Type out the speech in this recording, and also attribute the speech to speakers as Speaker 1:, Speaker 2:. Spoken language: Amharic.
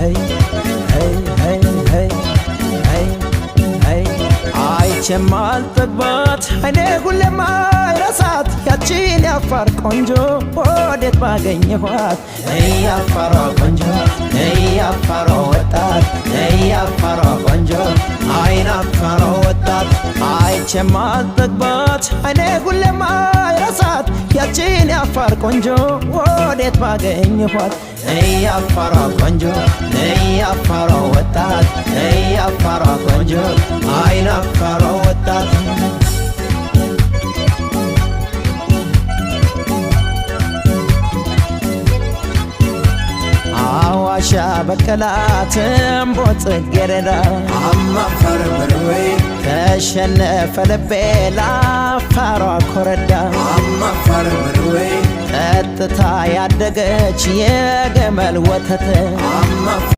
Speaker 1: hey hey hey hey hey hey አይቼማል ጥግባት አይኔ ሁሌም አይረሳት ያቺን ያፋር ቆንጆ ወዴት ባገኘኋት ያፋሯ ቆንጆ ያፋሯ ወጣት ያፋሯ ቆንጆ አይን አፋሯ ወጣት አይቼማል ጥግባት አይኔ ሁሌም አይረሳት ያቺን ያፋር ቆንጆ ወዴት ባገኘኋት ያፋሯ ቆንጆ ያፋሯ ወጣት ያፋሯ ቆንጆ አይን አፋሯ ወጣት አዋሻ በቀላት እምቦጥ ጽጌረዳ
Speaker 2: አማፈር በርወይ
Speaker 1: ተሸነፈ ልቤ ላፋሯ ኮረዳ
Speaker 2: አማፈር በርወይ
Speaker 1: ጠጥታ ያደገች የገመል ወተት
Speaker 2: አማፈር